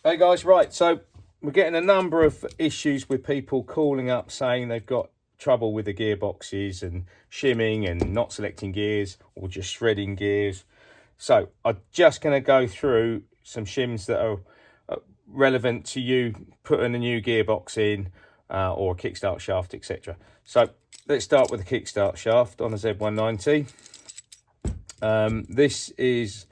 Hey guys, right, so we're getting a number of issues with people calling up saying they've got trouble with the gearboxes and shimming and not selecting gears or just shredding gears. So I'm just going to go through some shims that are relevant to you putting a new gearbox in or a Kickstart shaft, etc. So let's start with the Kickstart shaft on a Z190. This is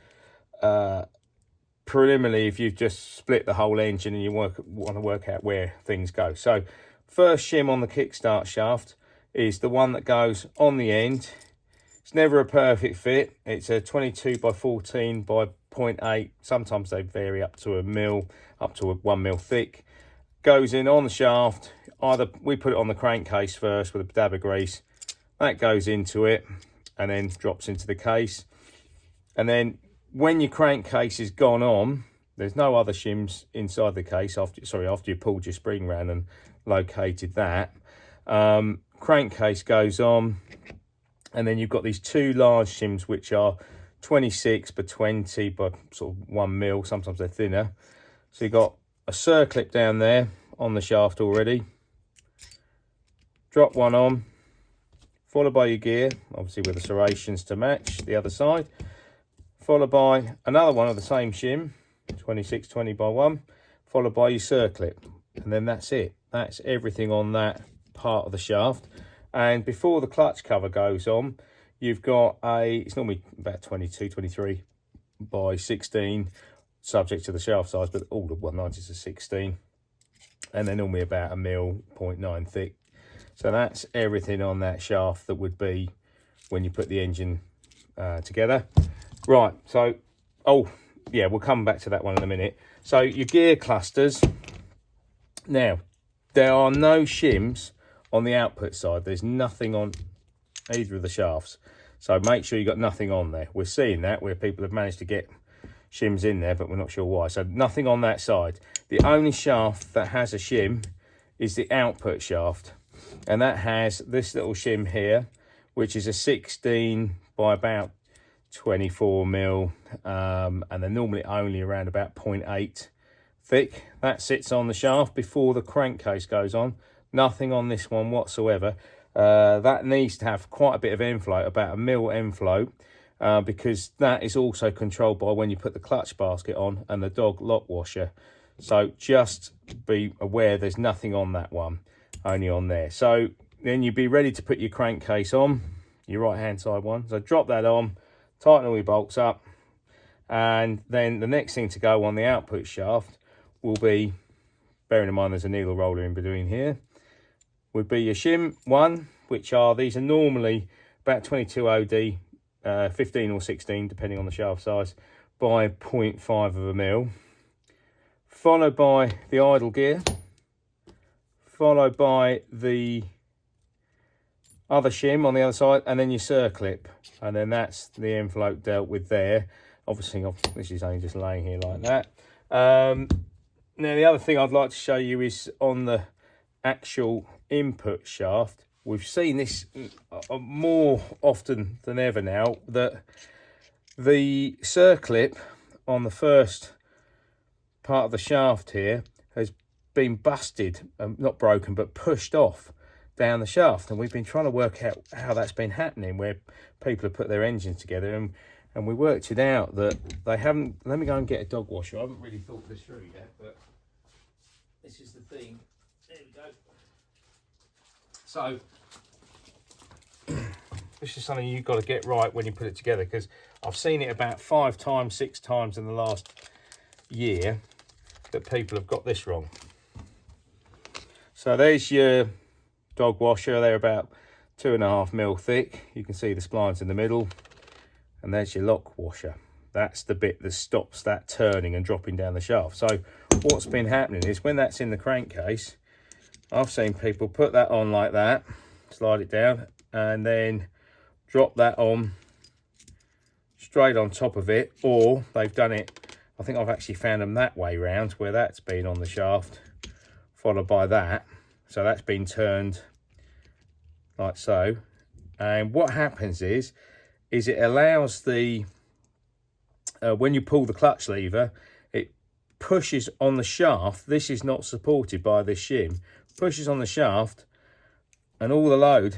preliminary if you've just split the whole engine and you want to work out where things go. So first shim on the Kickstart shaft is the one that goes on the end. It's never a perfect fit. It's a 22 by 14 by 0.8. Sometimes they vary up to a mil, up to 1 mil thick. Goes in on the shaft. Either we put it on the crankcase first with a dab of grease. That goes into it and then drops into the case. And then when your crankcase is gone on, there's no other shims inside the case after you pulled your spring round and located that. Crankcase goes on, and then you've got these two large shims which are 26 by 20 by sort of 1 mil. Sometimes they're thinner. So you've got a circlip down there on the shaft already. Drop one on, followed by your gear, obviously with the serrations to match the other side. Followed by another one of the same shim, 26 20 by 1, followed by your circlip, and then that's it. That's everything on that part of the shaft. And before the clutch cover goes on, you've got it's normally about 22 23 by 16, subject to the shaft size, but all the 190s are 16, and they're normally about a mil 0.9 thick. So that's everything on that shaft that would be when you put the engine together. Right, so, oh, yeah, we'll come back to that one in a minute. So your gear clusters. Now, there are no shims on the output side. There's nothing on either of the shafts. So make sure you've got nothing on there. We're seeing that where people have managed to get shims in there, but we're not sure why. So nothing on that side. The only shaft that has a shim is the output shaft. And that has this little shim here, which is a 16 by about 24 mil, and they're normally only around about 0.8 thick. That sits on the shaft before the crankcase goes on. Nothing on this one whatsoever. That needs to have quite a bit of end float, about a mil end float, because that is also controlled by when you put the clutch basket on and the dog lock washer. So just be aware there's nothing on that one, only on there. So then you'd be ready to put your crankcase on, your right hand side one. So drop that on, tighten all your bolts up, and then the next thing to go on the output shaft will be, bearing in mind there's a needle roller in between here, would be your shim one, which are, these are normally about 22 OD, 15 or 16 depending on the shaft size, by 0.5 of a mil, followed by the idle gear, followed by the other shim on the other side, and then your circlip, and then that's the end float dealt with there. Obviously this is only just laying here like that. Now the other thing I'd like to show you is on the actual input shaft. We've seen this more often than ever now, that the circlip on the first part of the shaft here has been busted, not broken but pushed off down the shaft, and we've been trying to work out how that's been happening, where people have put their engines together, and we worked it out that they haven't. Let me go and get a dog washer. I haven't really thought this through yet, but this is the thing. There we go. So this is something you've got to get right when you put it together, because I've seen it about 5 times, 6 times in the last year that people have got this wrong. So there's your dog washer. They're about 2.5 mil thick. You can see the splines in the middle, and there's your lock washer. That's the bit that stops that turning and dropping down the shaft. So what's been happening is when that's in the crankcase, I've seen people put that on like that, slide it down, and then drop that on straight on top of it, or they've done it, I think I've actually found them that way round, where that's been on the shaft followed by that, so that's been turned like so. And what happens is it allows the when you pull the clutch lever, it pushes on the shaft. This is not supported by this shim. Pushes on the shaft, and all the load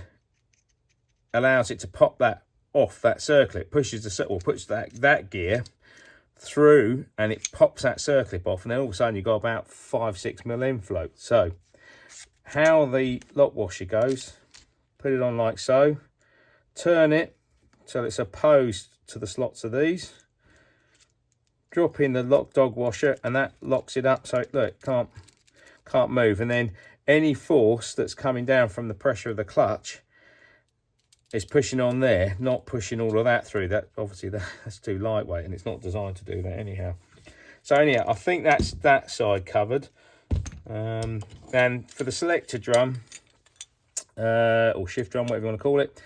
allows it to pop that off that circlip. Pushes the, or puts that gear through, and it pops that circlip off, and then all of a sudden you've got about 5-6 mil infloat. So how the lock washer goes, put it on like so, turn it till it's opposed to the slots of these, drop in the lock dog washer, and that locks it up so it, look, can't move. And then any force that's coming down from the pressure of the clutch is pushing on there, not pushing all of that through. That obviously that's too lightweight, and it's not designed to do that anyhow. So anyhow, I think that's that side covered. And for the selector drum, or shift drum, whatever you want to call it,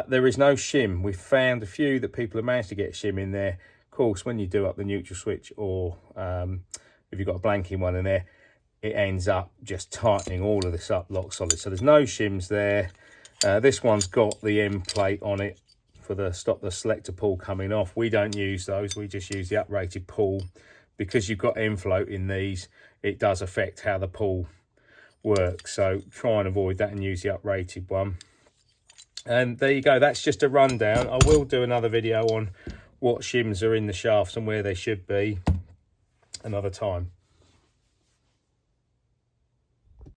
there is no shim. We've found a few that people have managed to get a shim in there. Of course, when you do up the neutral switch, or if you've got a blanking one in there, it ends up just tightening all of this up lock solid. So there's no shims there. This one's got the end plate on it for the stop the selector pull coming off. We don't use those. We just use the uprated pull. Because you've got end float in these, it does affect how the pull works. So try and avoid that and use the uprated one. And there you go. That's just a rundown. I will do another video on what shims are in the shafts and where they should be another time.